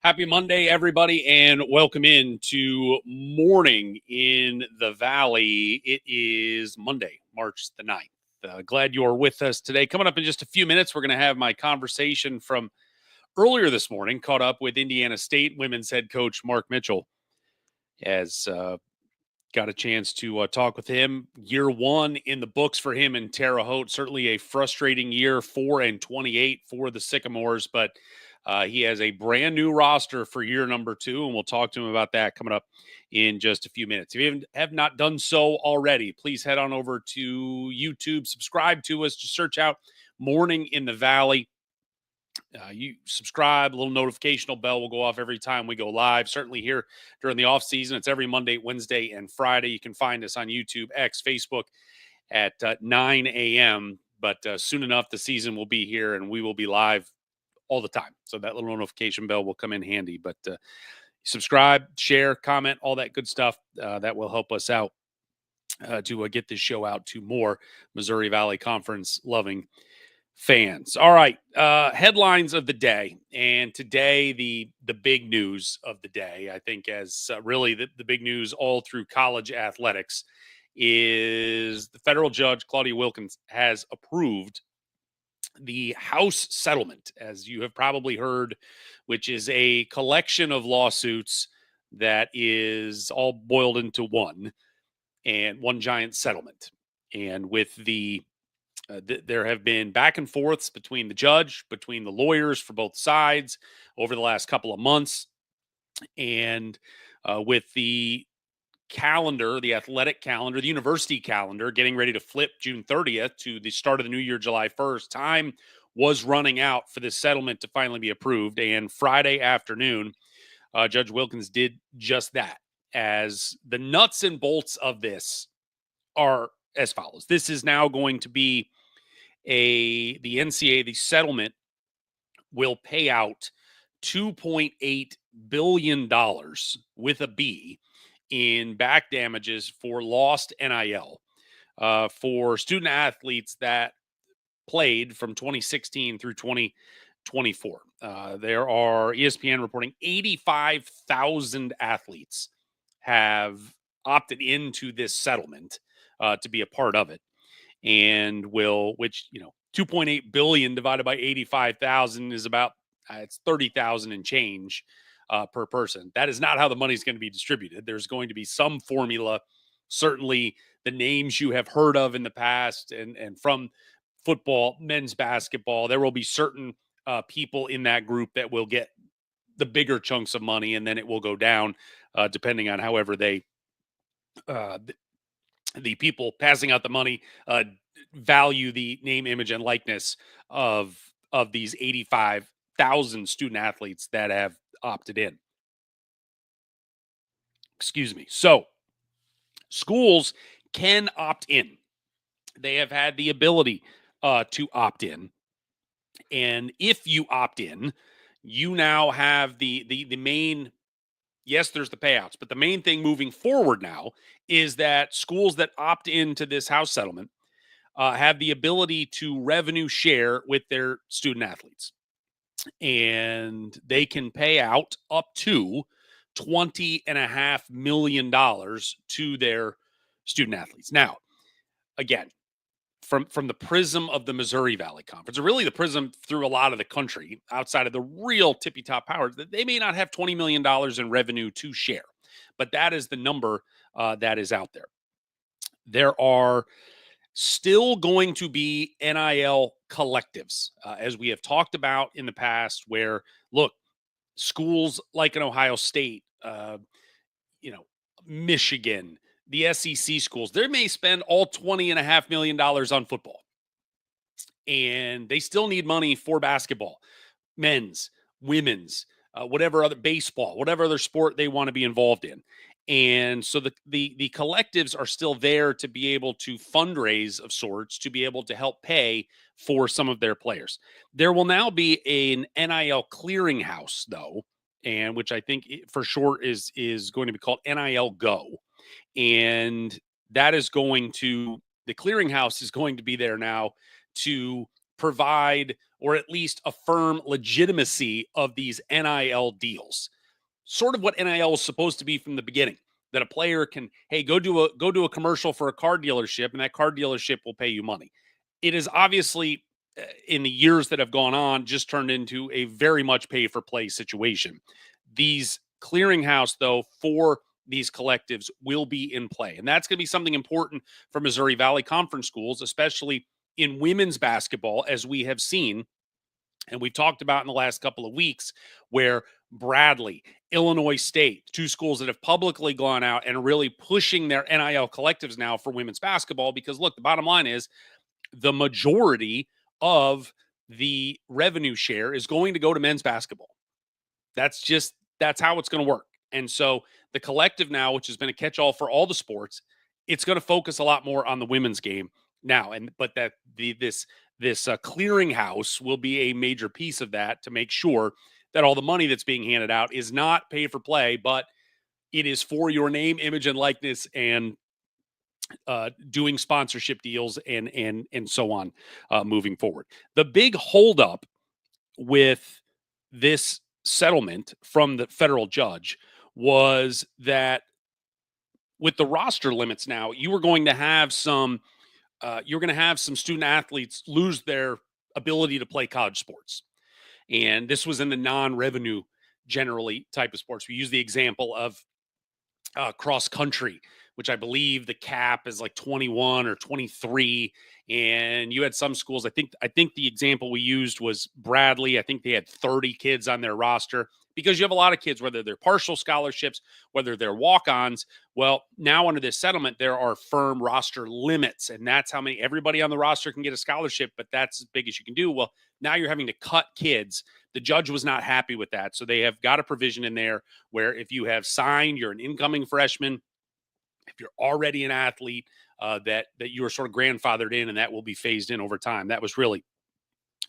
Happy Monday, everybody, and welcome in to Morning in the Valley. It is Monday, March the 9th. Glad you're with us today. Coming up in just a few minutes, we're going to have my conversation from earlier this morning, caught up with Indiana State women's head coach Marc Mitchell. Has got a chance to talk with him. Year one in the books for him and Terre Haute. Certainly a frustrating year, 4-28 for the Sycamores, but he has a brand new roster for year number two, and we'll talk to him about that coming up in just a few minutes. If you have not done so already, please head on over to YouTube, subscribe to us, just search out Morning in the Valley. You subscribe, a little notificational bell will go off every time we go live. Certainly here during the off season, it's every Monday, Wednesday, and Friday. You can find us on YouTube, X, Facebook at 9 a.m. But soon enough, the season will be here and we will be live all the time. So that little notification bell will come in handy. But subscribe, share, comment, all that good stuff. That will help us out to get this show out to more Missouri Valley Conference loving fans. All right, headlines of the day, and today the big news of the day, I think, as really the big news all through college athletics, is the federal judge Claudia Wilkins has approved the House settlement, as you have probably heard, which is a collection of lawsuits that is all boiled into one giant settlement. And with there have been back and forths between the judge, between the lawyers for both sides over the last couple of months. And with the calendar, the athletic calendar, the university calendar getting ready to flip June 30th to the start of the new year, July 1st, time was running out for this settlement to finally be approved. And Friday afternoon, Judge Wilkins did just that, as the nuts and bolts of this are as follows. This is now going to be the NCAA, the settlement will pay out $2.8 billion with a B in back damages for lost NIL for student athletes that played from 2016 through 2024. There are ESPN reporting 85,000 athletes have opted into this settlement to be a part of it. And which 2.8 billion divided by 85,000 is about it's 30,000 and change per person. That is not how the money is going to be distributed. There's going to be some formula. Certainly the names you have heard of in the past and from football, men's basketball, there will be certain people in that group that will get the bigger chunks of money, and then it will go down depending on however they the people passing out the money value the name, image, and likeness of these 85,000 student athletes that have opted in. Excuse me. So schools can opt in. They have had the ability to opt in. And if you opt in, you now have the main. Yes, there's the payouts, but the main thing moving forward now is that schools that opt into this House settlement have the ability to revenue share with their student athletes. And they can pay out up to $20.5 million to their student athletes. Now, again, from the prism of the Missouri Valley Conference, or really the prism through a lot of the country outside of the real tippy top powers, that they may not have $20 million in revenue to share, but that is the number that is out there. There are still going to be NIL collectives, as we have talked about in the past, where, look, schools like an Ohio State, Michigan, the SEC schools, they may spend all $20.5 million on football, and they still need money for basketball, men's, women's, whatever other baseball, whatever other sport they want to be involved in. And so the collectives are still there to be able to fundraise of sorts, to be able to help pay for some of their players. There will now be an NIL clearinghouse, though, and which I think for short is going to be called NIL Go. And that is the clearinghouse is going to be there now to provide or at least affirm legitimacy of these NIL deals. Sort of what NIL was supposed to be from the beginning. That a player can, hey, go do a commercial for a car dealership, and that car dealership will pay you money. It is obviously in the years that have gone on just turned into a very much pay for play situation. These clearinghouse, though, for these collectives will be in play, and that's going to be something important for Missouri Valley Conference schools, especially in women's basketball, as we have seen and we've talked about in the last couple of weeks, where Bradley, Illinois State, two schools that have publicly gone out and are really pushing their NIL collectives now for women's basketball. Because look, the bottom line is the majority of the revenue share is going to go to men's basketball. That's how it's going to work. And so the collective now, which has been a catch-all for all the sports, it's going to focus a lot more on the women's game now. But this clearinghouse will be a major piece of that to make sure that all the money that's being handed out is not pay for play, but it is for your name, image, and likeness, and doing sponsorship deals and so on moving forward. The big holdup with this settlement from the federal judge was that with the roster limits now, you were going to have some student athletes lose their ability to play college sports. And this was in the non-revenue generally type of sports. We use the example of cross country, which I believe the cap is like 21 or 23. And you had some schools, I think the example we used was Bradley. I think they had 30 kids on their roster because you have a lot of kids, whether they're partial scholarships, whether they're walk-ons. Well, now under this settlement, there are firm roster limits, and that's how many everybody on the roster can get a scholarship, but that's as big as you can do. Well, now you're having to cut kids. The judge was not happy with that, so they have got a provision in there where if you have signed, you're an incoming freshman, if you're already an athlete, that you are sort of grandfathered in, and that will be phased in over time. That was really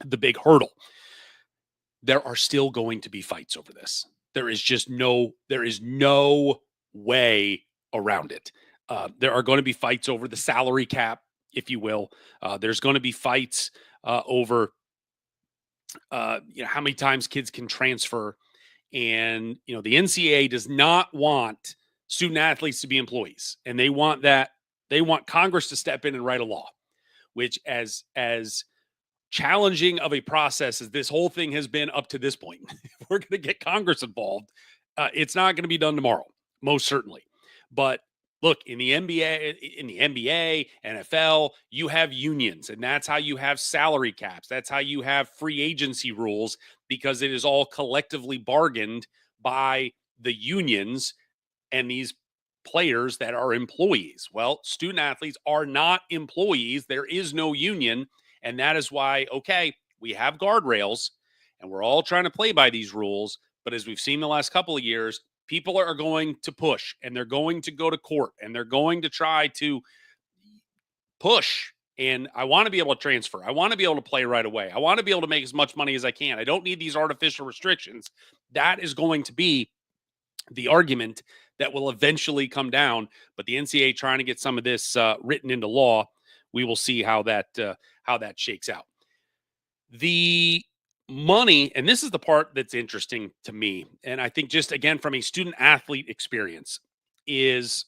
the big hurdle. There are still going to be fights over this. There is no way around it. There are going to be fights over the salary cap, if you will. There's going to be fights over how many times kids can transfer. And, the NCAA does not want student athletes to be employees. And they want Congress to step in and write a law, which as challenging of a process as this whole thing has been up to this point, if we're going to get Congress involved, it's not going to be done tomorrow, most certainly. But look, in the NBA, NFL, you have unions, and that's how you have salary caps. That's how you have free agency rules, because it is all collectively bargained by the unions and these players that are employees. Well, student athletes are not employees. There is no union. And that is why, okay, we have guardrails and we're all trying to play by these rules. But as we've seen the last couple of years, people are going to push, and they're going to go to court, and they're going to try to push. And I want to be able to transfer. I want to be able to play right away. I want to be able to make as much money as I can. I don't need these artificial restrictions. That is going to be the argument that will eventually come down. But the NCAA trying to get some of this written into law. We will see how that shakes out. The money, and this is the part that's interesting to me, and I think just again from a student athlete experience, is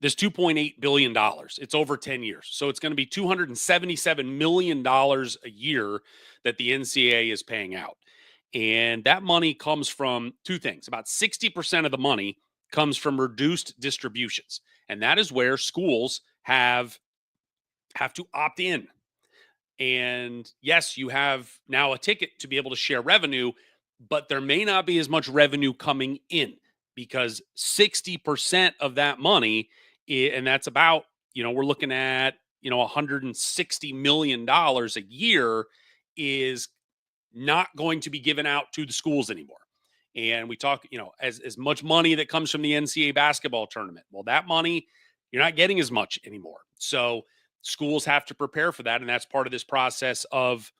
this $2.8 billion. It's over 10 years. So it's going to be $277 million a year that the NCAA is paying out. And that money comes from two things. About 60% of the money comes from reduced distributions. And that is where schools have to opt in. And yes, you have now a ticket to be able to share revenue, but there may not be as much revenue coming in, because 60% of that money, and that's about, we're looking at, $160 million a year, is not going to be given out to the schools anymore. And we talk, as much money that comes from the NCAA basketball tournament. Well, that money, you're not getting as much anymore. So schools have to prepare for that. And that's part of this process of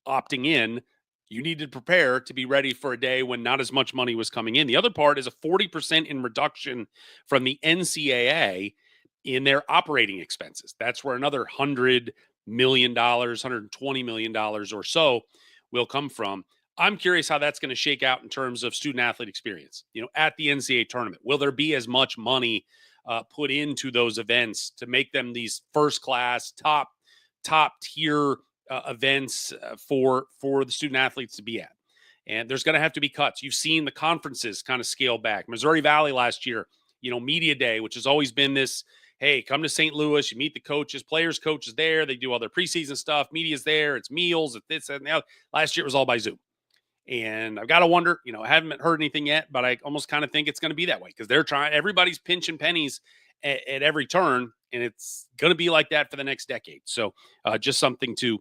opting in. You need to prepare to be ready for a day when not as much money was coming in. The other part is a 40% in reduction from the NCAA in their operating expenses. That's where another $100 million, $120 million or so will come from. I'm curious how that's going to shake out in terms of student athlete experience, at the NCAA tournament. Will there be as much money put into those events to make them these first class, top tier events for the student athletes to be at? And there's going to have to be cuts. You've seen the conferences kind of scale back. Missouri Valley last year, media day, which has always been this, hey, come to St. Louis, you meet the coaches, players, coaches there. They do all their preseason stuff. Media's there. It's meals. It's this and the other. Last year it was all by Zoom. And I've got to wonder, I haven't heard anything yet, but I almost kind of think it's going to be that way because everybody's pinching pennies at every turn, and it's going to be like that for the next decade. So just something to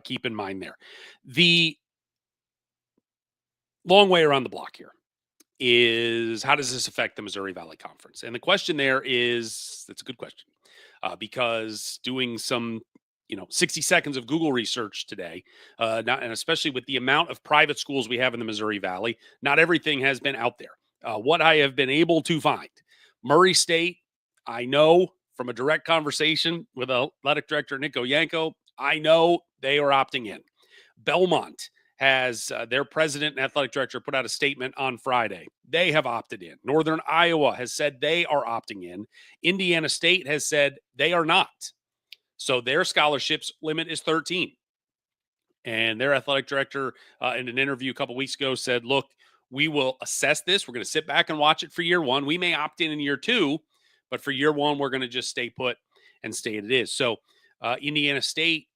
keep in mind there. The long way around the block here is, how does this affect the Missouri Valley Conference? And the question there is, that's a good question, because doing some 60 seconds of Google research today, and especially with the amount of private schools we have in the Missouri Valley, not everything has been out there. What I have been able to find, Murray State, I know from a direct conversation with athletic director Nico Yanko, I know they are opting in. Belmont has their president and athletic director put out a statement on Friday. They have opted in. Northern Iowa has said they are opting in. Indiana State has said they are not. So their scholarships limit is 13. And their athletic director in an interview a couple weeks ago said, look, we will assess this. We're going to sit back and watch it for year one. We may opt in year two, but for year one, we're going to just stay put and stay as it is. So Indiana State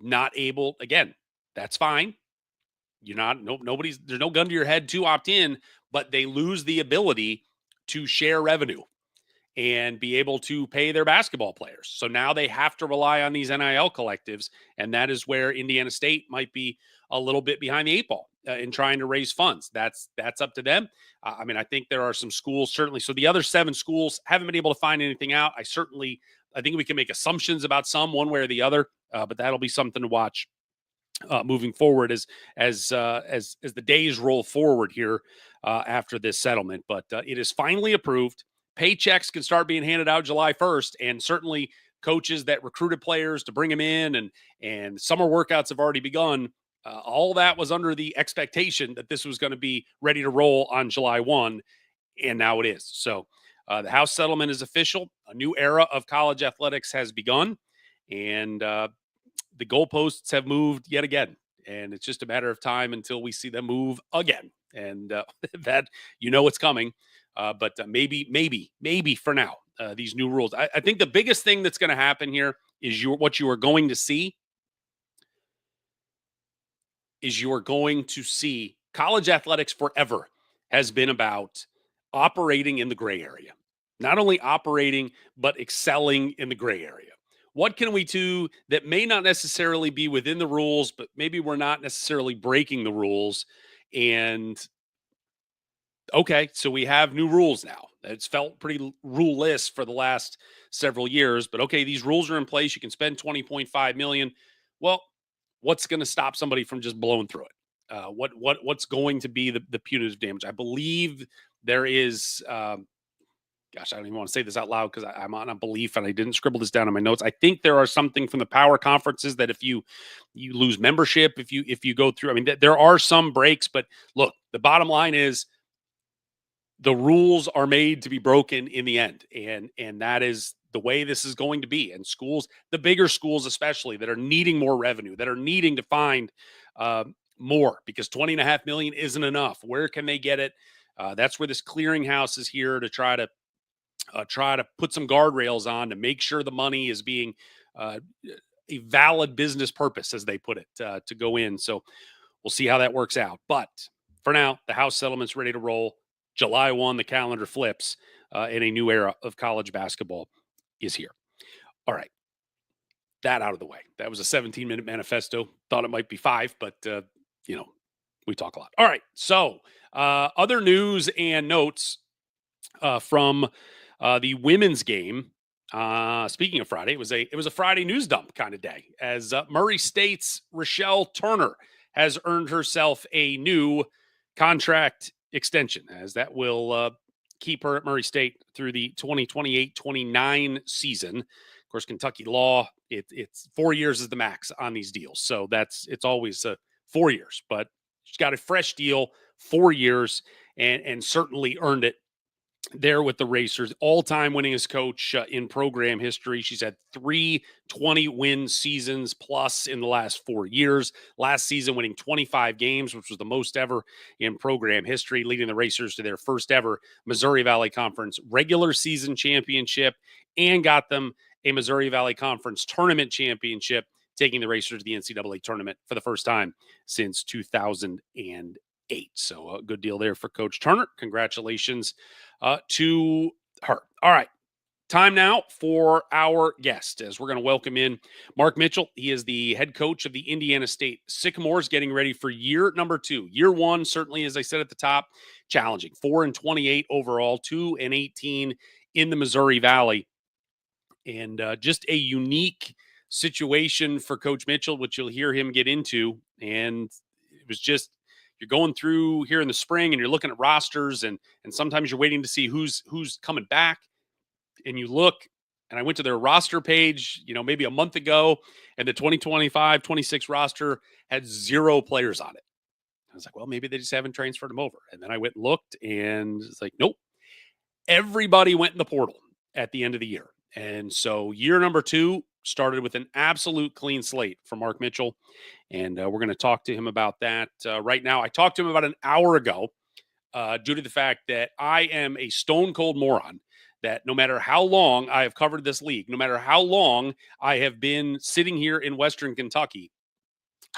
not able, again, that's fine. There's no gun to your head to opt in, but they lose the ability to share revenue and be able to pay their basketball players. So now they have to rely on these NIL collectives, and that is where Indiana State might be a little bit behind the eight ball in trying to raise funds. That's up to them. I think there are some schools, certainly. So the other 7 schools haven't been able to find anything out. I think we can make assumptions about some one way or the other, but that'll be something to watch moving forward as the days roll forward here after this settlement. But it is finally approved. Paychecks can start being handed out July 1st, and certainly coaches that recruited players to bring them in, and summer workouts have already begun. All that was under the expectation that this was going to be ready to roll on July 1, and now it is. So the House settlement is official. A new era of college athletics has begun, and the goalposts have moved yet again. And it's just a matter of time until we see them move again. And that, it's coming. But maybe for now, these new rules. I think the biggest thing that's going to happen here is what you are going to see college athletics forever has been about operating in the gray area. Not only operating, but excelling in the gray area. What can we do that may not necessarily be within the rules, but maybe we're not necessarily breaking the rules? And okay, so we have new rules now. It's felt pretty rule-less for the last several years, but okay, these rules are in place. You can spend $20.5 million. Well, what's going to stop somebody from just blowing through it? What's going to be the punitive damage? I believe there is. Gosh, I don't even want to say this out loud because I'm on a belief, and I didn't scribble this down in my notes. I think there are something from the power conferences that if you lose membership, if you go through, there are some breaks, but look, the bottom line is the rules are made to be broken in the end, and that is the way this is going to be. And schools, the bigger schools especially, that are needing more revenue, that are needing to find more, because $20.5 million isn't enough. Where can they get it? That's where this clearinghouse is here to try to put some guardrails on to make sure the money is being a valid business purpose, as they put it, to go in. So we'll see how that works out. But for now, the House settlement's ready to roll. July 1, the calendar flips, and a new era of college basketball is here. All right. That out of the way. That was a 17-minute manifesto. Thought it might be 5, but, we talk a lot. All right. So other news and notes from the women's game. Speaking of Friday, it was a Friday news dump kind of day, as Murray State's Rochelle Turner has earned herself a new contract extension, as that will keep her at Murray State through the 2028-29 season. course, Kentucky law, it's 4 years is the max on these deals. So it's always 4 years, but she's got a fresh deal, 4 years, and certainly earned it there with the Racers. All-time winningest coach in program history. She's had 3 20-win seasons plus in the last 4 years. Last season winning 25 games, which was the most ever in program history, leading the Racers to their first ever Missouri Valley Conference regular season championship, and got them a Missouri Valley Conference tournament championship, taking the Racers to the NCAA tournament for the first time since 2008. So a good deal there for Coach Turner. Congratulations to her. All right. Time now for our guest, as we're going to welcome in Marc Mitchell. He is the head coach of the Indiana State Sycamores, getting ready for year number 2. Year 1, certainly, as I said at the top, challenging. 4-28 overall, 2-18 in the Missouri Valley. And just a unique situation for Coach Mitchell, which you'll hear him get into. And it was just, you're going through here in the spring and you're looking at rosters, and sometimes you're waiting to see who's coming back. And you look, and I went to their roster page, maybe a month ago, and the 2025-26 roster had 0 players on it. I was like, well, maybe they just haven't transferred them over. And then I went and looked, and it's like, nope. Everybody went in the portal at the end of the year. And so year number 2 started with an absolute clean slate for Marc Mitchell. And we're going to talk to him about that right now. I talked to him about an hour ago due to the fact that I am a stone cold moron, that no matter how long I have covered this league, no matter how long I have been sitting here in Western Kentucky,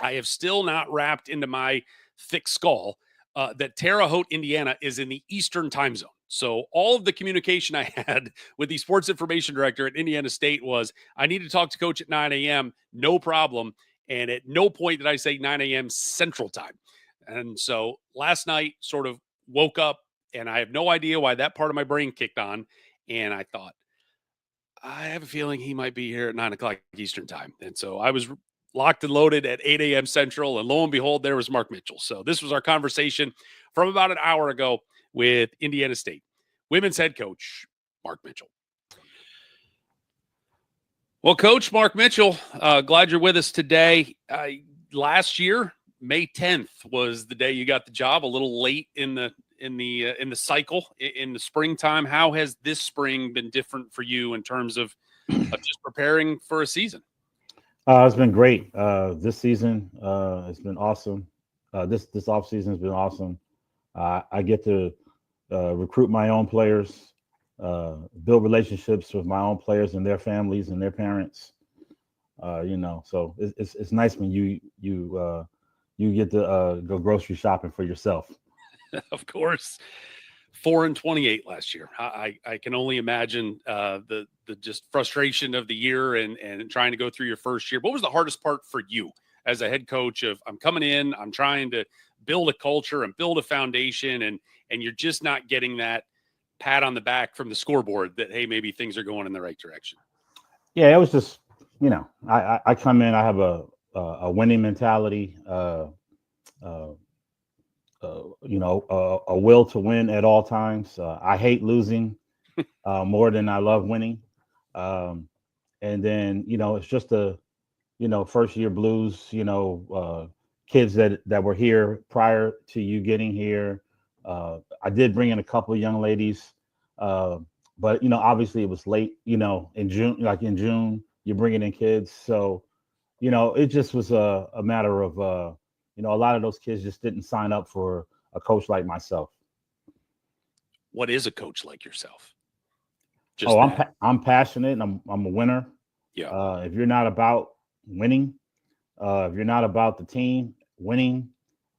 I have still not wrapped into my thick skull that Terre Haute, Indiana is in the Eastern time zone. So all of the communication I had with the sports information director at Indiana State was, I need to talk to coach at 9 a.m., no problem. And at no point did I say 9 a.m. Central time. And so last night sort of woke up, and I have no idea why that part of my brain kicked on. And I thought, I have a feeling he might be here at 9 o'clock Eastern time. And so I was locked and loaded at 8 a.m. Central, and lo and behold, there was Marc Mitchell. So this was our conversation from about an hour ago with Indiana State women's head coach, Marc Mitchell. Well, Coach Marc Mitchell, glad you're with us today. Last year, May 10th was the day you got the job, a little late in the cycle in the springtime. How has this spring been different for you in terms of just preparing for a season? It's been great. This season, it's been awesome. This off season has been awesome. I get to recruit my own players, build relationships with my own players and their families and their parents. So it's nice when you get to go grocery shopping for yourself. Of course. 4-28 last year. I can only imagine the just frustration of the year and trying to go through your first year. What was the hardest part for you as a head coach of, I'm coming in, I'm trying to build a culture and build a foundation, and you're just not getting that pat on the back from the scoreboard that, hey, maybe things are going in the right direction? Yeah, it was just, I come in, I have a winning mentality, a will to win at all times. I hate losing more than I love winning. And then, it's just first year blues, kids that were here prior to you getting here. I did bring in a couple of young ladies, but, obviously it was late, in June, you're bringing in kids. So, it just was a matter of, a lot of those kids just didn't sign up for a coach like myself. What is a coach like yourself? I'm passionate. And I'm a winner. Yeah. If you're not about winning, if you're not about the team winning,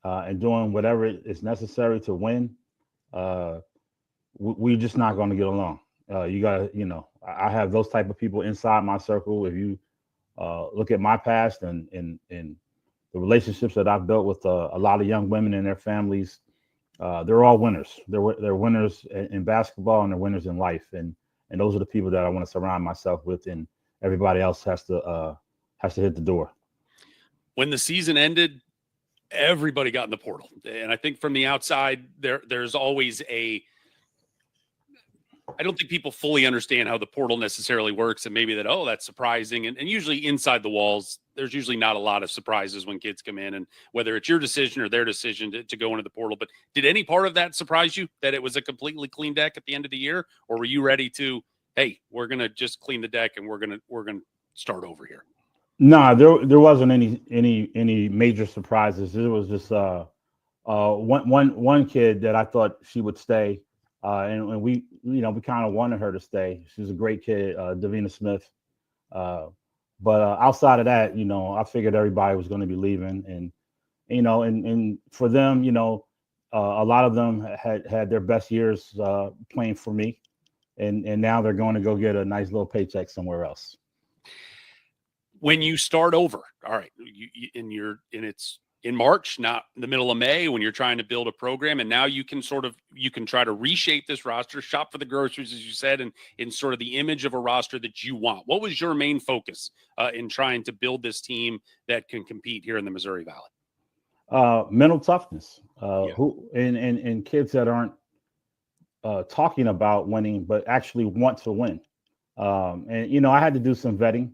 and doing whatever is necessary to win, we're just not going to get along. You got to, I have those type of people inside my circle. If you look at my past and the relationships that I've built with a lot of young women and their families, they're all winners. They're winners in basketball, and they're winners in life. And those are the people that I want to surround myself with, and everybody else has to hit the door. When the season ended, everybody got in the portal. And I think from the outside, there's always I don't think people fully understand how the portal necessarily works, and maybe that, oh, that's surprising. And usually inside the walls, there's usually not a lot of surprises when kids come in, and whether it's your decision or their decision to go into the portal. But did any part of that surprise you, that it was a completely clean deck at the end of the year? Or were you ready to, hey, we're going to just clean the deck and we're going to start over here? No, there wasn't any major surprises. It was just one kid that I thought she would stay, and we kind of wanted her to stay. She's a great kid, Davina Smith. But outside of that, I figured everybody was going to be leaving, and for them, a lot of them had their best years playing for me, and now they're going to go get a nice little paycheck somewhere else. When you start over, all right, it's in March, not in the middle of May, when you're trying to build a program, and now you can try to reshape this roster, shop for the groceries, as you said, and in sort of the image of a roster that you want. What was your main focus in trying to build this team that can compete here in the Missouri Valley? Mental toughness, and kids that aren't talking about winning, but actually want to win. And I had to do some vetting.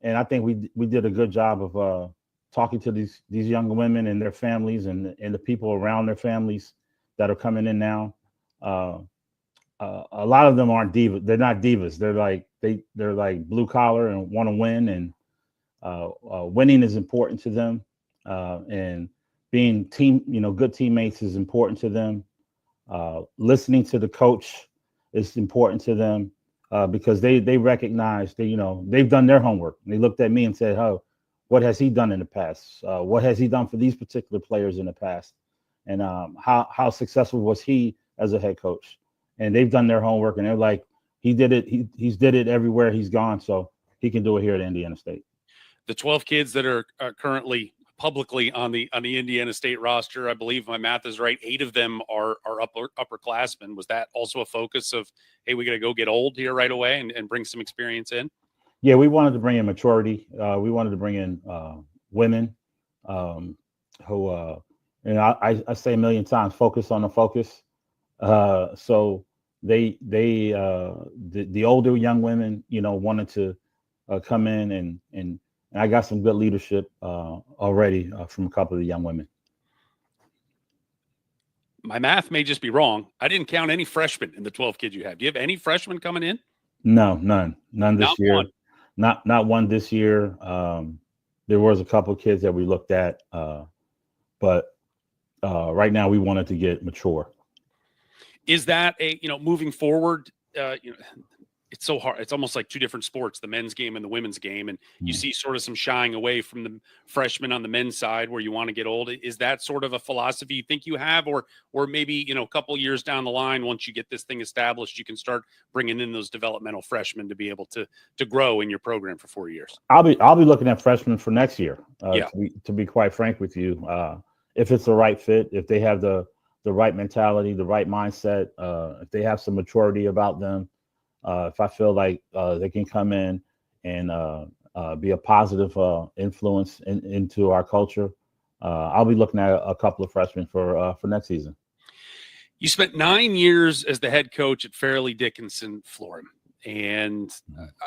And I think we did a good job of talking to these young women and their families and the people around their families that are coming in now. A lot of them aren't divas. They're not divas. They're like blue collar and want to win. And winning is important to them. And being good teammates is important to them. Listening to the coach is important to them. Because they recognize they've done their homework. They looked at me and said, "Oh, what has he done in the past? What has he done for these particular players in the past? And how successful was he as a head coach?" And they've done their homework, and they're like, "He did it. He's did it everywhere he's gone, so he can do it here at Indiana State." The 12 kids that are currently publicly on the Indiana State roster, I believe my math is right, 8 of them are upperclassmen. Was that also a focus of, hey, we got to go get old here right away and bring some experience in? Yeah, we wanted to bring in maturity. We wanted to bring in women who, I say a million times, focus on the focus. So the older young women, wanted to come in and I got some good leadership already from a couple of the young women. My math may just be wrong. I didn't count any freshmen in the 12 kids you have. Do you have any freshmen coming in? No, none this year. One. Not one this year. There was a couple of kids that we looked at, but right now we wanted to get mature. Is that moving forward? It's so hard. It's almost like two different sports, the men's game and the women's game. And you see sort of some shying away from the freshmen on the men's side where you want to get old. Is that sort of a philosophy you think you have, or maybe, a couple years down the line, once you get this thing established, you can start bringing in those developmental freshmen to be able to grow in your program for 4 years? I'll be looking at freshmen for next year. To be quite frank with you, if it's the right fit, if they have the right mentality, the right mindset, if they have some maturity about them, if I feel like they can come in and be a positive influence into our culture, I'll be looking at a couple of freshmen for next season. You spent 9 years as the head coach at Fairleigh Dickinson Florham, and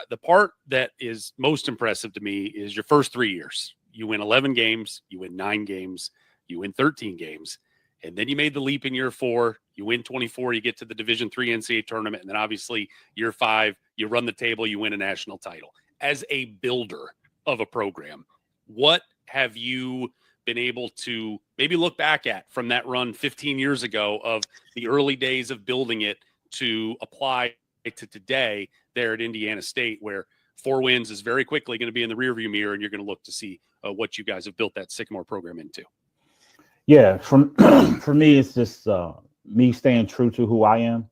the part that is most impressive to me is your first 3 years. You win 11 games, you win 9 games, you win 13 games. And then you made the leap in year 4, you win 24, you get to the Division III NCAA tournament. And then obviously year 5, you run the table, you win a national title. As a builder of a program, what have you been able to maybe look back at from that run 15 years ago of the early days of building it to apply to today there at Indiana State, where 4 wins is very quickly going to be in the rearview mirror and you're going to look to see what you guys have built that Sycamore program into? Yeah, for me, it's just me staying true to who I am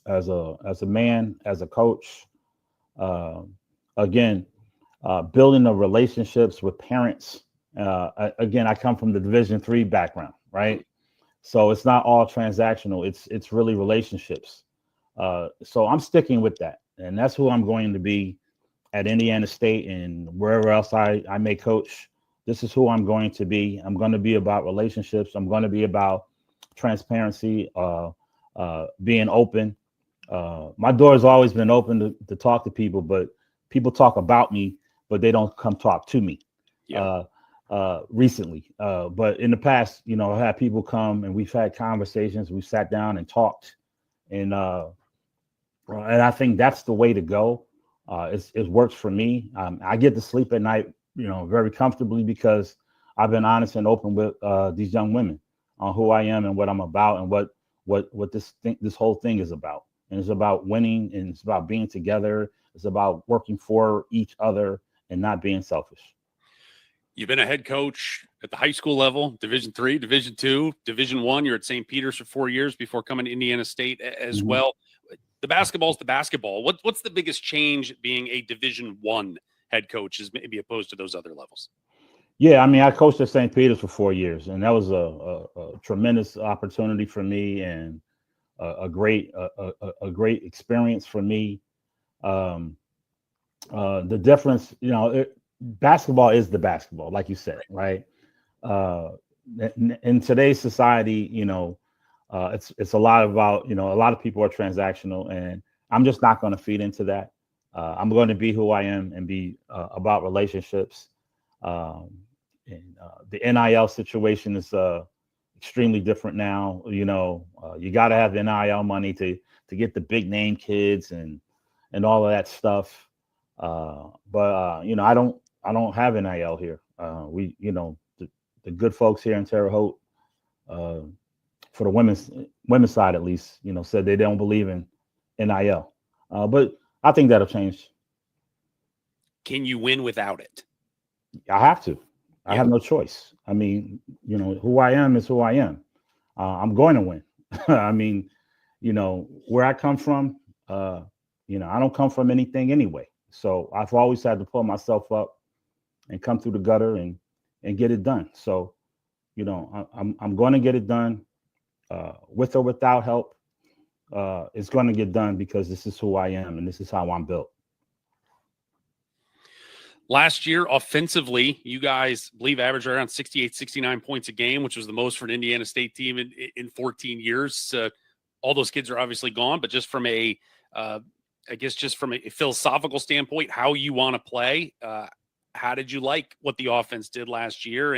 as a man, as a coach. Again, building the relationships with parents. Again, I come from the Division III background, right? So it's not all transactional. It's really relationships. So I'm sticking with that, and that's who I'm going to be at Indiana State and wherever else I may coach. This is who I'm going to be. I'm going to be about relationships. I'm going to be about transparency, being open, My door's always been open to talk to people, but people talk about me, but they don't come talk to me. Yeah. Recently, but in the past, I've had people come and we've had conversations. We sat down and talked, and I think that's the way to go. It works for me. I get to sleep at night, very comfortably because I've been honest and open with these young women on who I am and what I'm about and what this whole thing is about. And it's about winning, and it's about being together. It's about working for each other and not being selfish. You've been a head coach at the high school level, Division III, Division II, Division I. You're at St. Peter's for 4 years before coming to Indiana State as well. The basketball's the basketball. What's the biggest change being a Division I head coach as maybe opposed to those other levels? Yeah, I mean, I coached at St. Peter's for 4 years, and that was a tremendous opportunity for me and a great experience for me. Um, the difference, basketball is the basketball, like you said, right? Uh, in today's society, it's a lot about, a lot of people are transactional, and I'm just not going to feed into that. I'm going to be who I am and be about relationships. And the NIL situation is extremely different now. You got to have NIL money to get the big name kids and all of that stuff. But I don't have NIL here. The good folks here in Terre Haute, for the women's side at least, said they don't believe in NIL. But I think that'll change. Can you win without it? I have to. I have no choice. I mean, who I am is who I am. I'm going to win. I mean, where I come from, I don't come from anything anyway. So I've always had to pull myself up and come through the gutter and get it done. So, I'm going to get it done with or without help. It's going to get done because this is who I am and this is how I'm built. Last year, offensively, you guys believe averaged around 68, 69 points a game, which was the most for an Indiana State team in 14 years. All those kids are obviously gone, but just from just from a philosophical standpoint, how you want to play, how did you like what the offense did last year?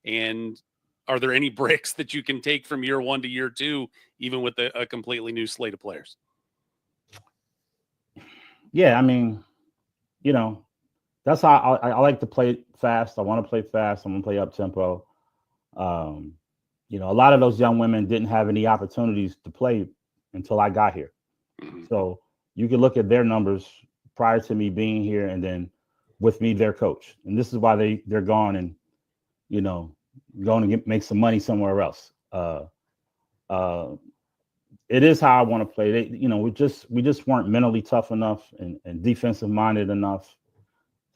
And are there any bricks that you can take from year one to year two, even with a completely new slate of players? Yeah, I mean, that's how I like to play fast. I want to play fast. I'm going to play up tempo. A lot of those young women didn't have any opportunities to play until I got here. So you can look at their numbers prior to me being here and then with me, their coach. And this is why they're gone and, going to make some money somewhere else. It is how I want to play. We just weren't mentally tough enough and defensive minded enough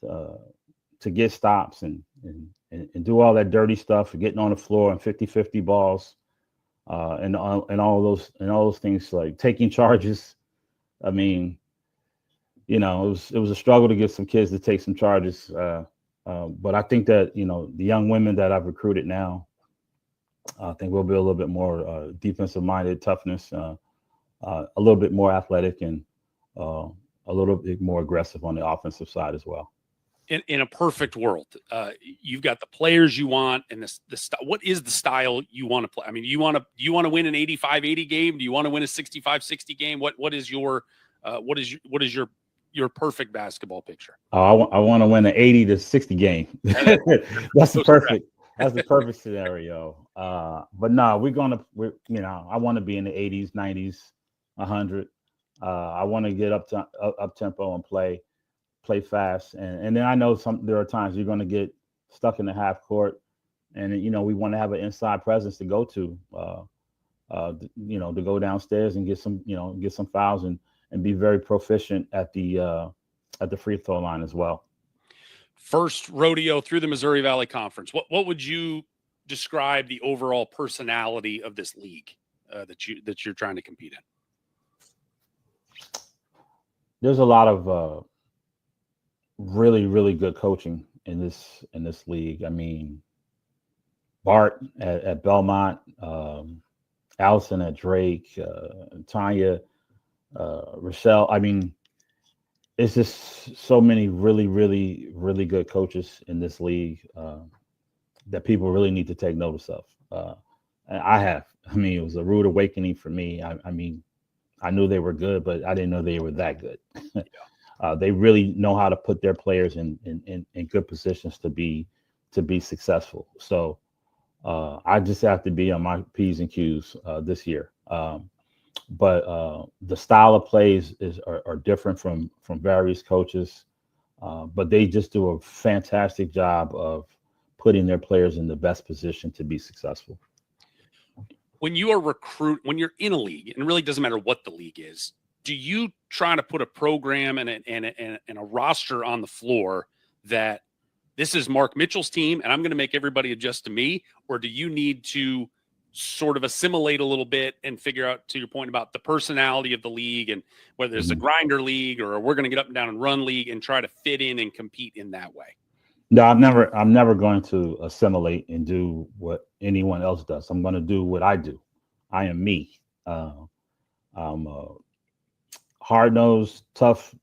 to get stops and do all that dirty stuff, getting on the floor and 50-50 balls, and all those things, like taking charges. I mean, it was a struggle to get some kids to take some charges. But I think that, the young women that I've recruited now, I think we'll be a little bit more defensive minded, toughness, a little bit more athletic, and a little bit more aggressive on the offensive side as well. In a perfect world, you've got the players you want, and what is the style you want to play? I mean, do you want to win an 85-80 game? Do you want to win a 65-60 game? What is your perfect basketball picture? I want to win an 80-60 game. That's the perfect scenario. But no, I want to be in the 80s, 90s, 100. I want to get up tempo and play fast, and then I know there are times you're going to get stuck in the half court, and we want to have an inside presence to go to, to go downstairs and get some fouls and be very proficient at the free throw line as well. First rodeo through the Missouri Valley Conference. What would you describe the overall personality of this league that you're trying to compete in? There's a lot of really, really good coaching in this league. I mean, Bart at Belmont, Allison at Drake, Tanya Rochelle. I mean, it's just so many really, really, really good coaches in this league that people really need to take notice of. And I have. I mean, it was a rude awakening for me. I mean, I knew they were good, but I didn't know they were that good. They really know how to put their players in good positions to be successful. So I just have to be on my P's and Q's this year. But the style of plays are different from various coaches, but they just do a fantastic job of putting their players in the best position to be successful. When you are when you're in a league, and it really doesn't matter what the league is, do you try to put a program and a roster on the floor that this is Mark Mitchell's team and I'm going to make everybody adjust to me? Or do you need to sort of assimilate a little bit and figure out, to your point about the personality of the league and whether it's a grinder league or we're going to get up and down and run league and try to fit in and compete in that way? No, I'm never going to assimilate and do what anyone else does. I'm going to do what I do. I am me. I'm hard nosed, tough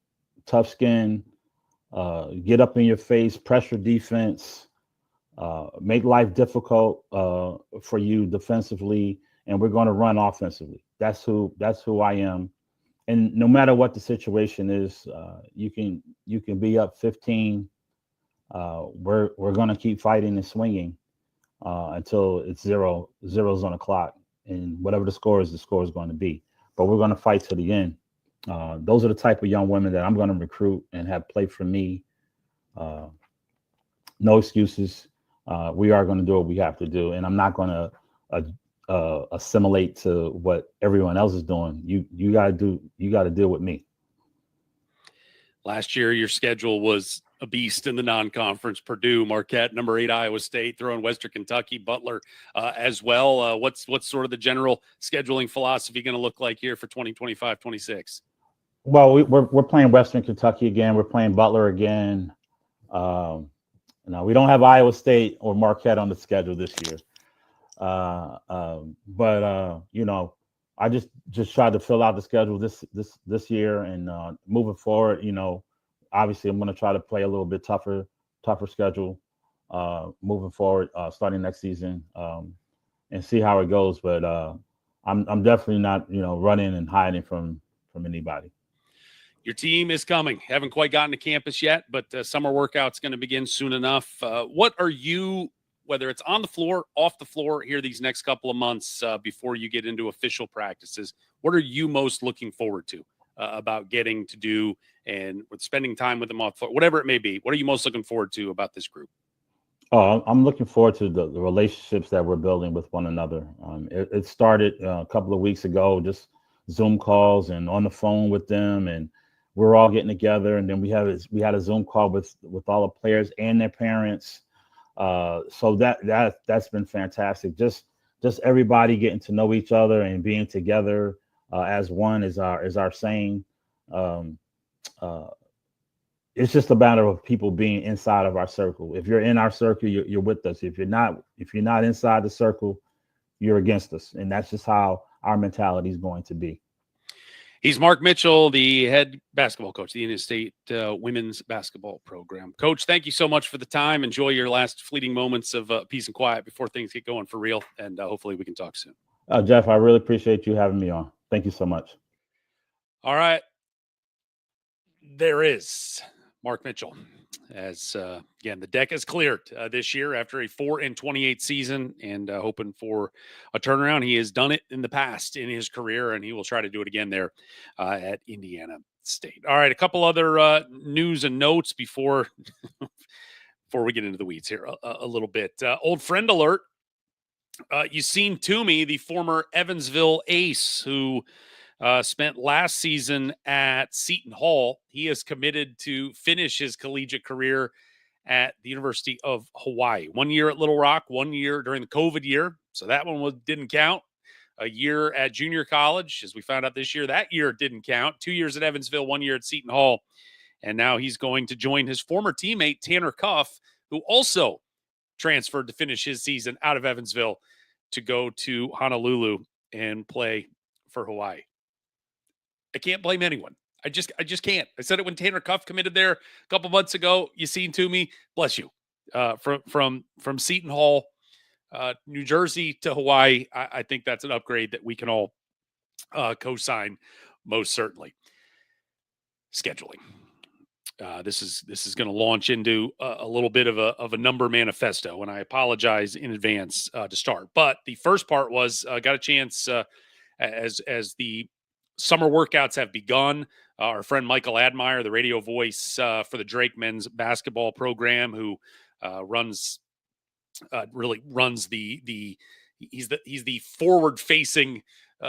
skin, get up in your face, pressure defense, make life difficult for you defensively, and we're going to run offensively. That's who I am. And no matter what the situation is, you can be up 15. We're going to keep fighting and swinging until it's zeros on the clock, and whatever the score is going to be. But we're going to fight to the end. Those are the type of young women that I'm going to recruit and have play for me. No excuses. We are going to do what we have to do, and I'm not going to assimilate to what everyone else is doing. You got to deal with me. Last year, your schedule was a beast in the non-conference. Purdue, Marquette, number 8 Iowa State, throwing Western Kentucky, Butler as well. What's sort of the general scheduling philosophy going to look like here for 2025-26? Well, we're playing Western Kentucky again. We're playing Butler again. No, we don't have Iowa State or Marquette on the schedule this year. But you know, I just tried to fill out the schedule this year, and moving forward, you know, obviously I'm going to try to play a little bit tougher schedule moving forward, starting next season, and see how it goes. But I'm definitely not, you know, running and hiding from anybody. Your team is coming. Haven't quite gotten to campus yet, but summer workout's going to begin soon enough. What are you, whether it's on the floor, off the floor here these next couple of months before you get into official practices, what are you most looking forward to about getting to do and with spending time with them off the floor, whatever it may be? What are you most looking forward to about this group? Oh, I'm looking forward to the relationships that we're building with one another. It started a couple of weeks ago, just Zoom calls and on the phone with them, and we're all getting together. And then we had a Zoom call with all the players and their parents. So that's been fantastic. Just everybody getting to know each other and being together as one is our saying. It's just a matter of people being inside of our circle. If you're in our circle, you're with us. If you're not inside the circle, you're against us. And that's just how our mentality is going to be. He's Marc Mitchell, the head basketball coach, the Indiana State women's basketball program. Coach, thank you so much for the time. Enjoy your last fleeting moments of peace and quiet before things get going for real. And hopefully we can talk soon. Jeff, I really appreciate you having me on. Thank you so much. All right. There is Marc Mitchell. As again, the deck is cleared this year after a 4-28 season, and hoping for a turnaround. He has done it in the past in his career, and he will try to do it again there at Indiana State. All right, a couple other news and notes before we get into the weeds here a little bit. Old friend alert. Yassine Toomey, the former Evansville ace, who spent last season at Seton Hall. He is committed to finish his collegiate career at the University of Hawaii. 1 year at Little Rock, 1 year during the COVID year. So that one didn't count. A year at junior college, as we found out this year. That year didn't count. 2 years at Evansville, 1 year at Seton Hall. And now he's going to join his former teammate, Tanner Cuff, who also transferred to finish his season out of Evansville to go to Honolulu and play for Hawaii. I can't blame anyone. I just can't. I said it when Tanner Cuff committed there a couple months ago. You seen to me, bless you. From Seton Hall, New Jersey to Hawaii, I think that's an upgrade that we can all co-sign most certainly. Scheduling. This is going to launch into a little bit of a number manifesto, and I apologize in advance to start. But the first part was got a chance as the summer workouts have begun. Our friend Michael Admire, the radio voice for the Drake men's basketball program, who really runs the he's the forward facing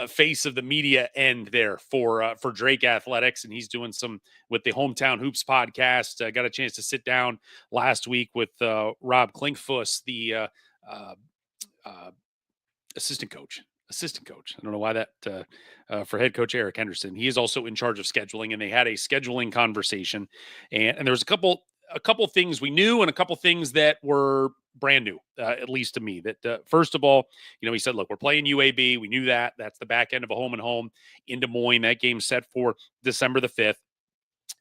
face of the media end there for Drake Athletics, and he's doing some with the Hometown Hoops podcast. Got a chance to sit down last week with Rob Klinkfuss, the assistant coach. I don't know why that for head coach Eric Henderson. He is also in charge of scheduling, and they had a scheduling conversation, and there was a couple things we knew and a couple things that were brand new, at least to me. That first of all, he said, look, we're playing UAB. We knew that. That's the back end of a home and home in Des Moines. That game's set for December the 5th.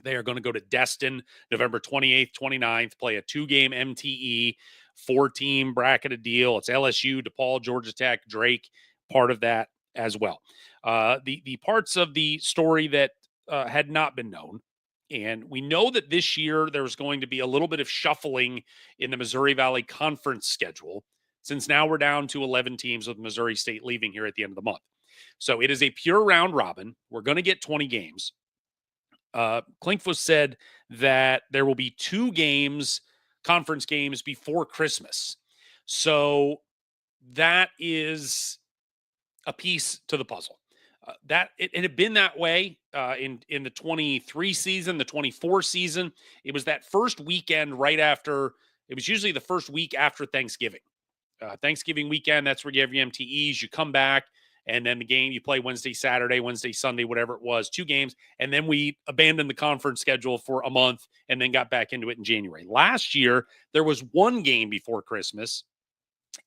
They are going to go to Destin November 28th, 29th, play a 2-game MTE, 4-team bracketed deal. It's LSU, DePaul, Georgia Tech, Drake, part of that as well. The parts of the story that had not been known, and we know that this year there's going to be a little bit of shuffling in the Missouri Valley Conference schedule, since now we're down to 11 teams with Missouri State leaving here at the end of the month. So it is a pure round robin. We're going to get 20 games. Klinkfuss said that there will be 2 games, conference games, before Christmas. So that is a piece to the puzzle. It had been that way in the 23 season, the 24 season. It was that first weekend right after. It was usually the first week after Thanksgiving. Thanksgiving weekend, that's where you have your MTEs. You come back, and then the game you play Wednesday, Saturday, Wednesday, Sunday, whatever it was, 2 games. And then we abandoned the conference schedule for a month and then got back into it in January. Last year, there was 1 game before Christmas,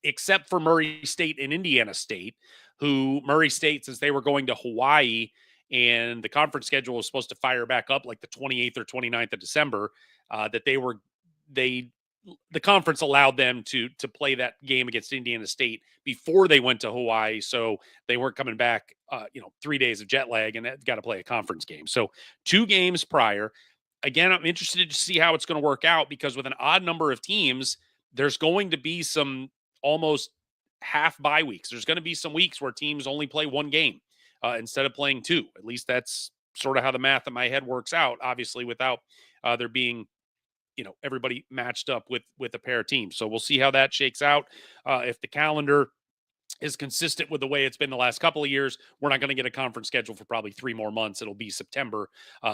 except for Murray State and Indiana State, who Murray State, since they were going to Hawaii and the conference schedule was supposed to fire back up like the 28th or 29th of December, the conference allowed them to play that game against Indiana State before they went to Hawaii. So they weren't coming back, 3 days of jet lag and got to play a conference game. So 2 games prior. Again, I'm interested to see how it's going to work out, because with an odd number of teams, there's going to be some almost half bye weeks. There's going to be some weeks where teams only play 1 game instead of playing 2. At least that's sort of how the math in my head works out, obviously without there being everybody matched up with a pair of teams. So we'll see how that shakes out. If the calendar is consistent with the way it's been the last couple of years, we're not going to get a conference schedule for probably 3 more months. It'll be September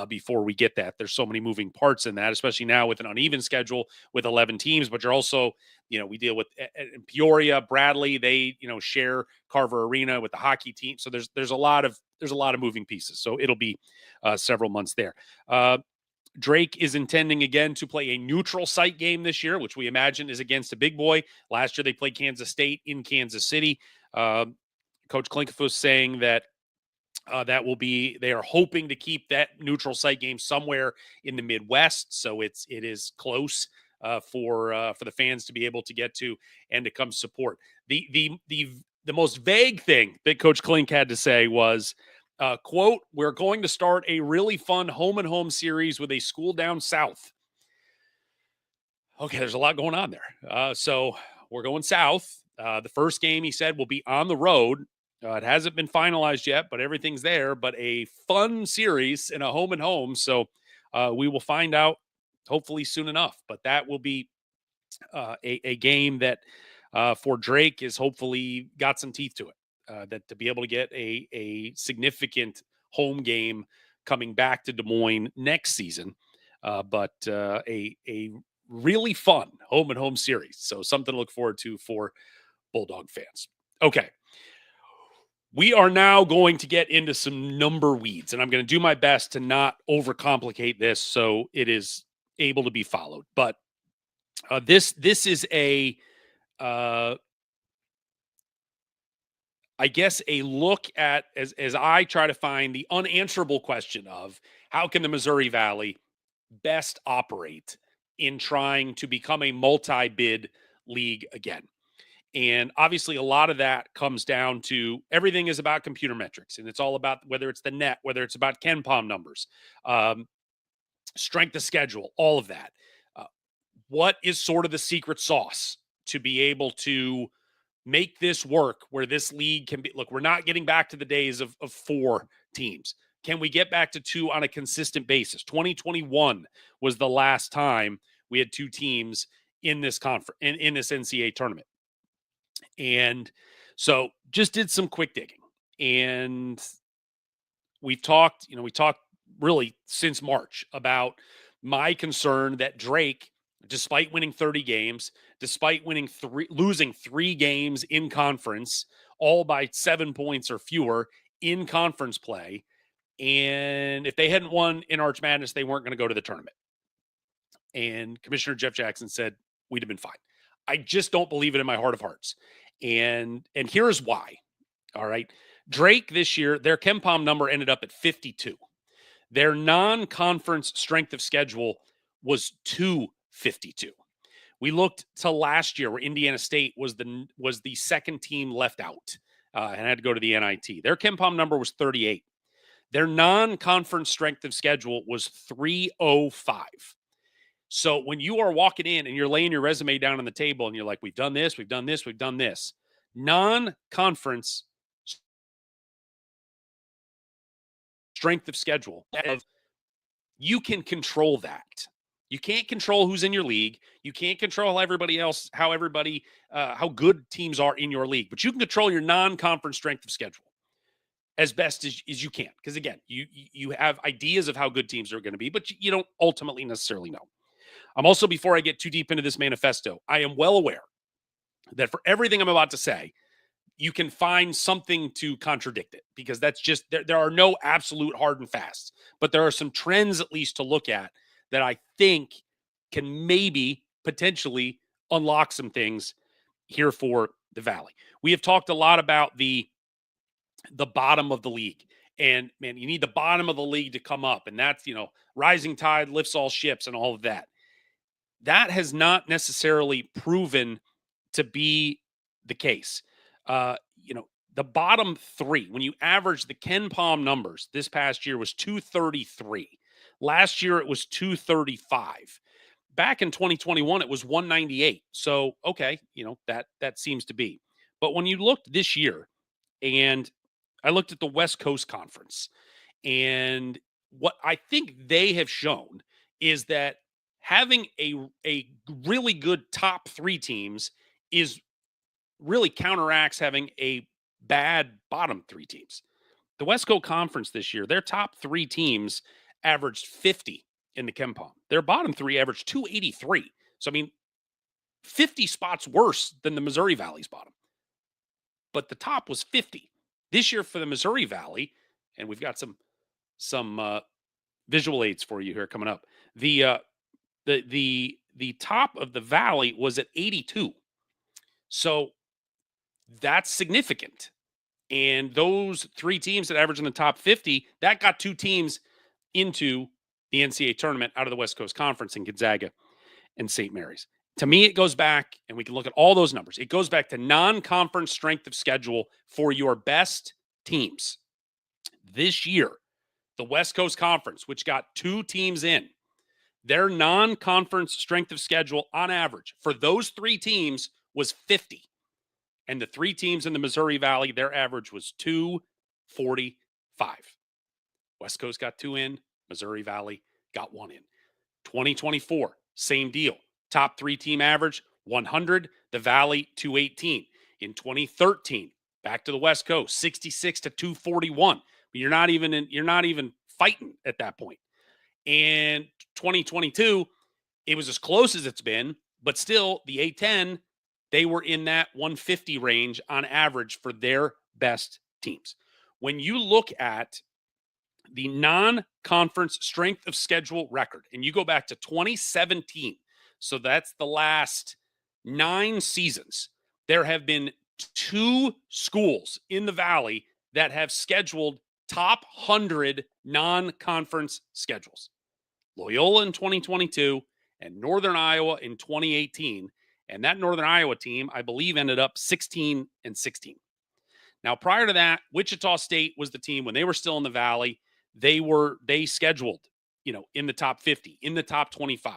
before we get that. There's so many moving parts in that, especially now with an uneven schedule with 11 teams, but you're also, we deal with in Peoria, Bradley, they, share Carver Arena with the hockey team. So there's a lot of moving pieces. So it'll be several months there. Drake is intending again to play a neutral site game this year, which we imagine is against a big boy. Last year they played Kansas State in Kansas City. Coach Klinkfuss saying that they are hoping to keep that neutral site game somewhere in the Midwest, so it is close for the fans to be able to get to and to come support. The most vague thing that Coach Klink had to say was, quote, "We're going to start a really fun home and home series with a school down south." Okay, there's a lot going on there. So we're going south. The first game, he said, will be on the road. It hasn't been finalized yet, but everything's there. But a fun series in a home and home. So we will find out hopefully soon enough. But that will be a game that for Drake is hopefully got some teeth to it. That to be able to get a significant home game coming back to Des Moines next season, but a really fun home and home series. So something to look forward to for Bulldog fans. Okay. We are now going to get into some number weeds, and I'm going to do my best to not overcomplicate this so it is able to be followed. But this is a I guess, a look at, as I try to find the unanswerable question of how can the Missouri Valley best operate in trying to become a multi-bid league again. And obviously, a lot of that comes down to everything is about computer metrics, and it's all about whether it's the net, whether it's about KenPom numbers, um, strength of schedule, all of that. Uh, what is sort of the secret sauce to be able to make this work where this league can be? Look, we're not getting back to the days of 4 teams. Can we get back to 2 on a consistent basis? 2021 was the last time we had 2 teams in this conference, in this NCAA tournament. And so just did some quick digging. And we talked really since March about my concern that Drake, despite winning 30 games, despite losing 3 games in conference, all by 7 points or fewer in conference play, and if they hadn't won in Arch Madness, they weren't going to go to the tournament. And Commissioner Jeff Jackson said we'd have been fine. I just don't believe it in my heart of hearts. And here's why. All right. Drake this year, their KenPom number ended up at 52. Their non-conference strength of schedule was 252. We looked to last year where Indiana State was the second team left out and had to go to the NIT. Their KenPom number was 38. Their non-conference strength of schedule was 305. So when you are walking in and you're laying your resume down on the table and you're like, we've done this, we've done this, we've done this, non-conference strength of schedule, you can control that. You can't control who's in your league. You can't control how good teams are in your league, but you can control your non-conference strength of schedule as best as you can. Because again, you have ideas of how good teams are going to be, but you don't ultimately necessarily know. I'm also, before I get too deep into this manifesto, I am well aware that for everything I'm about to say, you can find something to contradict it, because that's just, there are no absolute hard and fasts, but there are some trends at least to look at that I think can maybe potentially unlock some things here for the Valley. We have talked a lot about the bottom of the league, and man, you need the bottom of the league to come up, and that's, rising tide lifts all ships and all of that. That has not necessarily proven to be the case. The bottom 3, when you average the KenPom numbers this past year, was 233. Last year, it was 235. Back in 2021, it was 198. So, okay, that seems to be. But when you looked this year, and I looked at the West Coast Conference, and what I think they have shown is that having a really good top 3 teams is really counteracts having a bad bottom 3 teams. The West Coast Conference this year, their top 3 teams averaged 50 in the KenPom. Their bottom 3 averaged 283. So, 50 spots worse than the Missouri Valley's bottom. But the top was 50. This year for the Missouri Valley, and we've got some visual aids for you here coming up. The top of the Valley was at 82. So that's significant. And those 3 teams that average in the top 50, that got 2 teams into the NCAA tournament out of the West Coast Conference in Gonzaga and St. Mary's. To me, it goes back, and we can look at all those numbers. It goes back to non-conference strength of schedule for your best teams. This year, the West Coast Conference, which got 2 teams in, their non-conference strength of schedule on average for those 3 teams was 50. And the 3 teams in the Missouri Valley, their average was 245. West Coast got 2 in, Missouri Valley got 1 in. 2024, same deal. Top 3 team average, 100, the Valley 218. In 2013, back to the West Coast, 66 to 241. But you're not even fighting at that point. And 2022, it was as close as it's been, but still the A10, they were in that 150 range on average for their best teams. When you look at the non-conference strength of schedule record, and you go back to 2017, so that's the last 9 seasons, there have been 2 schools in the Valley that have scheduled top 100 non-conference schedules. Loyola in 2022 and Northern Iowa in 2018. And that Northern Iowa team, I believe, ended up 16-16. Now, prior to that, Wichita State was the team when they were still in the Valley. They scheduled, in the top 50, in the top 25.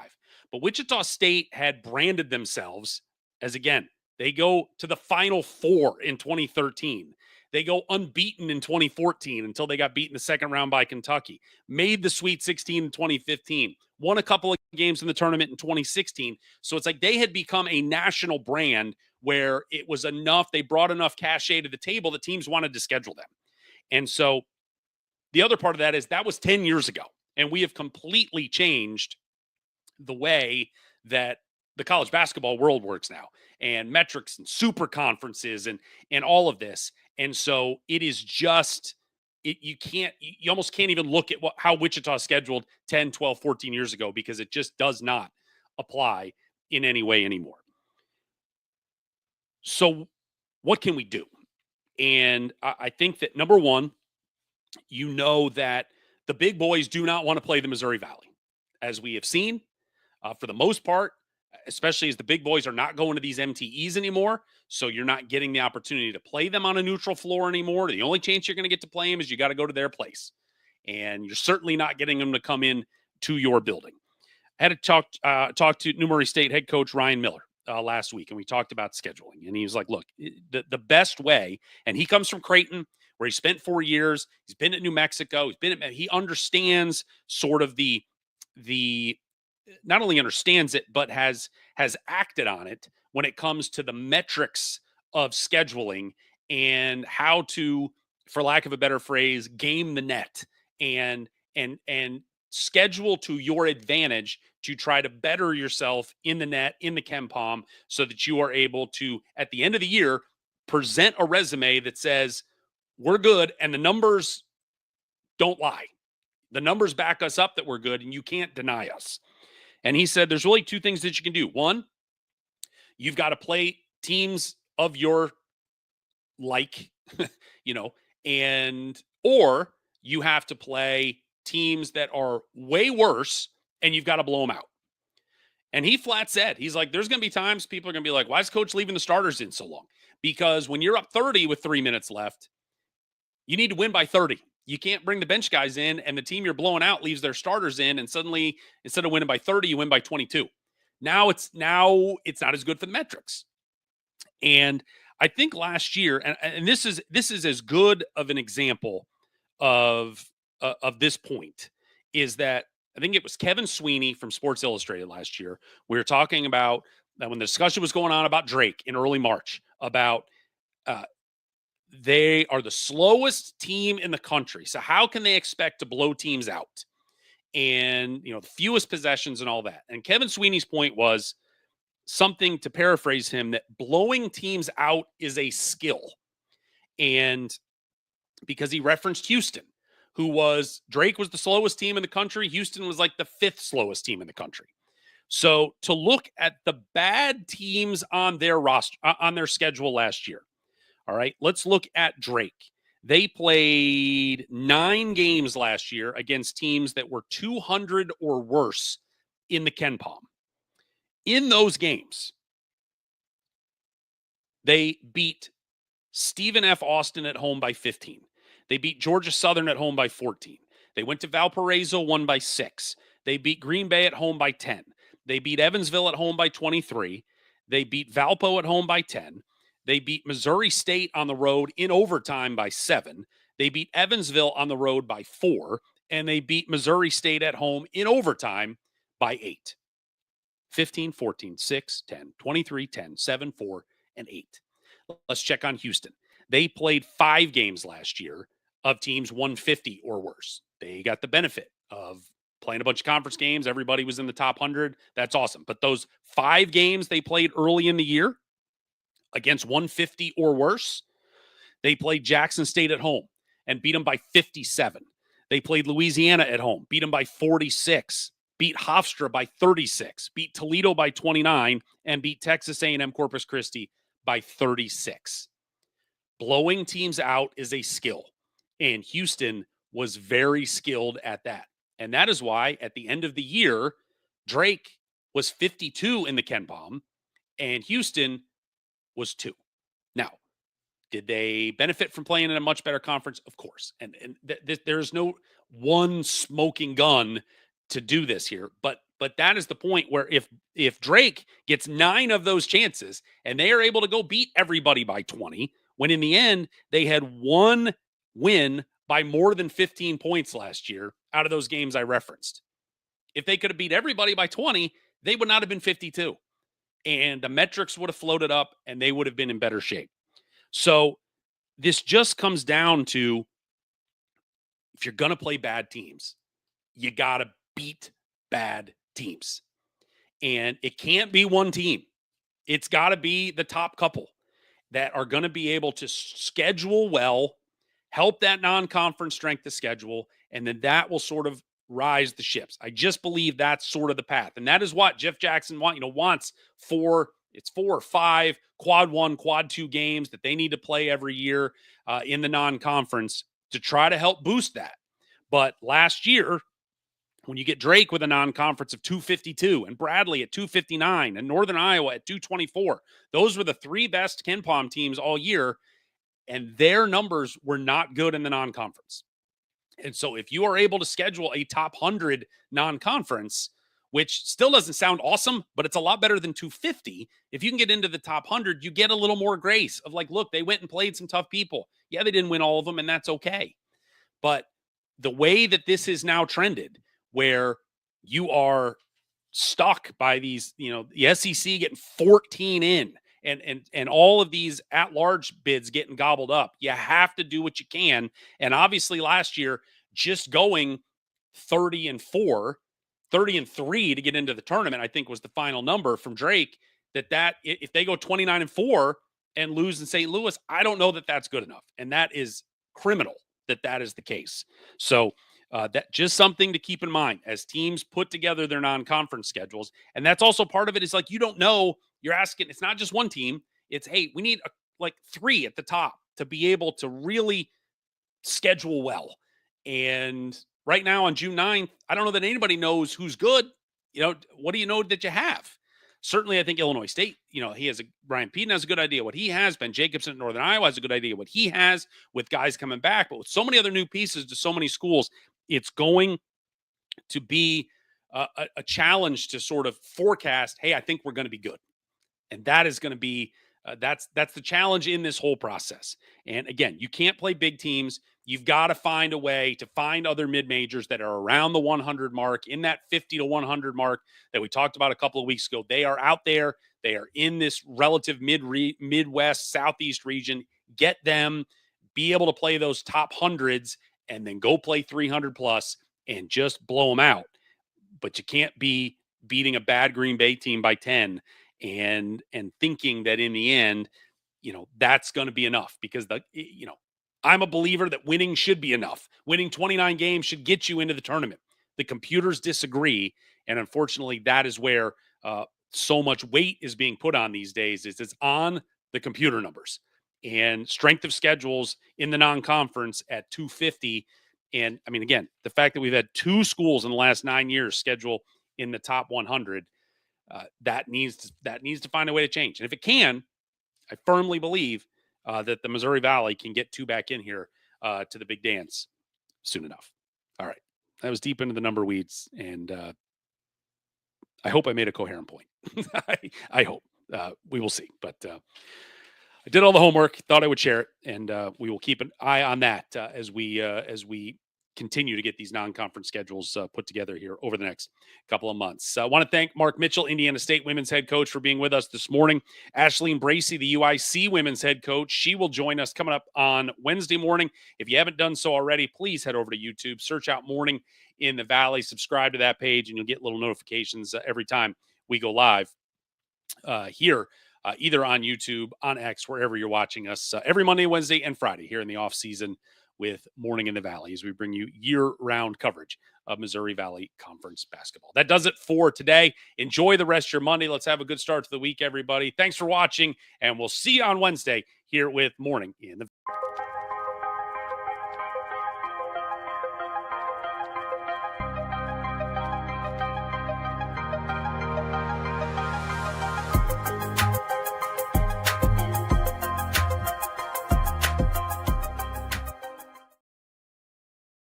But Wichita State had branded themselves as, again, they go to the Final Four in 2013. They go unbeaten in 2014 until they got beat in the second round by Kentucky. Made the Sweet 16 in 2015. Won a couple of games in the tournament in 2016. So it's like they had become a national brand where it was enough. They brought enough cachet to the table that teams wanted to schedule them. And so the other part of that is that was 10 years ago. And we have completely changed the way that the college basketball world works now, and metrics and super conferences and all of this. And so it is just, you almost can't even look at how Wichita scheduled 10, 12, 14 years ago, because it just does not apply in any way anymore. So what can we do? And I think that, number one, that the big boys do not want to play the Missouri Valley, as we have seen for the most part, especially as the big boys are not going to these MTEs anymore. So you're not getting the opportunity to play them on a neutral floor anymore. The only chance you're going to get to play them is you got to go to their place. And you're certainly not getting them to come in to your building. I had to talk to New Murray State head coach Ryan Miller last week, and we talked about scheduling. And he was like, look, the best way, and he comes from Creighton, where he spent 4 years. He's been at New Mexico. He understands sort of the not only understands it, but has acted on it when it comes to the metrics of scheduling and how to, for lack of a better phrase, game the net and schedule to your advantage to try to better yourself in the net, in the KenPom, so that you are able to, at the end of the year, present a resume that says, we're good, and the numbers don't lie. The numbers back us up that we're good, and you can't deny us. And he said there's really 2 things that you can do. One, you've got to play teams of your like, or you have to play teams that are way worse, and you've got to blow them out. And he flat said, he's like, there's going to be times people are going to be like, why is coach leaving the starters in so long? Because when you're up 30 with 3 minutes left, you need to win by 30. You can't bring the bench guys in, and the team you're blowing out leaves their starters in, and suddenly, instead of winning by 30, you win by 22. Now it's not as good for the metrics. And I think last year, and this is as good of an example of this point, is that I think it was Kevin Sweeney from Sports Illustrated last year. We were talking about that when the discussion was going on about Drake in early March, about they are the slowest team in the country. So how can they expect to blow teams out? And, the fewest possessions and all that. And Kevin Sweeney's point was something, to paraphrase him, that blowing teams out is a skill. And because he referenced Houston, Drake was the slowest team in the country. Houston was like the 5th slowest team in the country. So to look at the bad teams on their roster, on their schedule last year. All right, let's look at Drake. They played 9 games last year against teams that were 200 or worse in the KenPom. In those games, they beat Stephen F. Austin at home by 15. They beat Georgia Southern at home by 14. They went to Valparaiso, won by 6. They beat Green Bay at home by 10. They beat Evansville at home by 23. They beat Valpo at home by 10. They beat Missouri State on the road in overtime by 7. They beat Evansville on the road by 4. And they beat Missouri State at home in overtime by 8. 15, 14, 6, 10, 23, 10, 7, 4, and 8. Let's check on Houston. They played 5 games last year of teams 150 or worse. They got the benefit of playing a bunch of conference games. Everybody was in the top 100. That's awesome. But those 5 games they played early in the year against 150 or worse, they played Jackson State at home and beat them by 57. They played Louisiana at home, beat them by 46, beat Hofstra by 36, beat Toledo by 29, and beat Texas A&M Corpus Christi by 36. Blowing teams out is a skill, and Houston was very skilled at that. And that is why at the end of the year, Drake was 52 in the KenPom, and Houston was 2. Now, did they benefit from playing in a much better conference? Of course. And there's no one smoking gun to do this here, but that is the point where if Drake gets 9 of those chances and they are able to go beat everybody by 20, when in the end they had one win by more than 15 points last year out of those games I referenced. If they could have beat everybody by 20, they would not have been 52. And the metrics would have floated up and they would have been in better shape. So this just comes down to, if you're going to play bad teams, you got to beat bad teams. And it can't be one team. It's got to be the top couple that are going to be able to schedule well, help that non-conference strength of schedule, and then that will sort of rise the ships. I just believe that's sort of the path. And that is what Jeff Jackson wants for, it's 4 or 5 quad 1, quad 2 games that they need to play every year in the non-conference to try to help boost that. But last year, when you get Drake with a non-conference of 252 and Bradley at 259 and Northern Iowa at 224, those were the 3 best KenPom teams all year, and their numbers were not good in the non-conference. And so if you are able to schedule a top 100 non-conference, which still doesn't sound awesome, but it's a lot better than 250. If you can get into the top 100, you get a little more grace of like, look, they went and played some tough people. Yeah, they didn't win all of them, and that's okay. But the way that this is now trended, where you are stuck by these, the SEC getting 14 in and all of these at-large bids getting gobbled up, you have to do what you can. And obviously last year, just going 30-3 to get into the tournament, I think was the final number from Drake, that if they go 29-4 and lose in St. Louis, I don't know that that's good enough. And that is criminal that is the case. So that just something to keep in mind as teams put together their non-conference schedules. And that's also part of it is like, you don't know, you're asking, it's not just one team. It's, hey, we need like 3 at the top to be able to really schedule well. And right now on June 9th, I don't know that anybody knows who's good. What do you know that you have? Certainly, I think Illinois State, Brian Peden has a good idea what he has. Ben Jacobson at Northern Iowa has a good idea what he has with guys coming back. But with so many other new pieces to so many schools, it's going to be a challenge to sort of forecast, hey, I think we're going to be good. And that is going to be, that's the challenge in this whole process. And again, you can't play big teams. You've got to find a way to find other mid-majors that are around the 100 mark, in that 50 to 100 mark that we talked about a couple of weeks ago. They are out there. They are in this relative Midwest, Southeast region. Get them, be able to play those top hundreds, and then go play 300 plus and just blow them out. But you can't be beating a bad Green Bay team by 10 and thinking that in the end, that's going to be enough, because I'm a believer that winning should be enough. Winning 29 games should get you into the tournament. The computers disagree. And unfortunately, that is where so much weight is being put on these days, is it's on the computer numbers and strength of schedules in the non-conference at 250. And I mean, again, the fact that we've had 2 schools in the last 9 years schedule in the top 100, that needs to find a way to change. And if it can, I firmly believe that the Missouri Valley can get 2 back in here to the big dance soon enough. All right. That was deep into the number weeds, and I hope I made a coherent point. I hope. We will see. But I did all the homework, thought I would share it, and we will keep an eye on that as we continue to get these non-conference schedules put together here over the next couple of months. I want to thank Mark Mitchell, Indiana State women's head coach, for being with us this morning. Ashleen Bracey, the UIC women's head coach, she will join us coming up on Wednesday morning. If you haven't done so already, please head over to YouTube, search out Morning in the Valley, subscribe to that page, and you'll get little notifications every time we go live here, either on YouTube, on X, wherever you're watching us, every Monday, Wednesday, and Friday here in the off season with Morning in the Valley, as we bring you year-round coverage of Missouri Valley Conference basketball. That does it for today. Enjoy the rest of your Monday. Let's have a good start to the week, everybody. Thanks for watching, and we'll see you on Wednesday here with Morning in the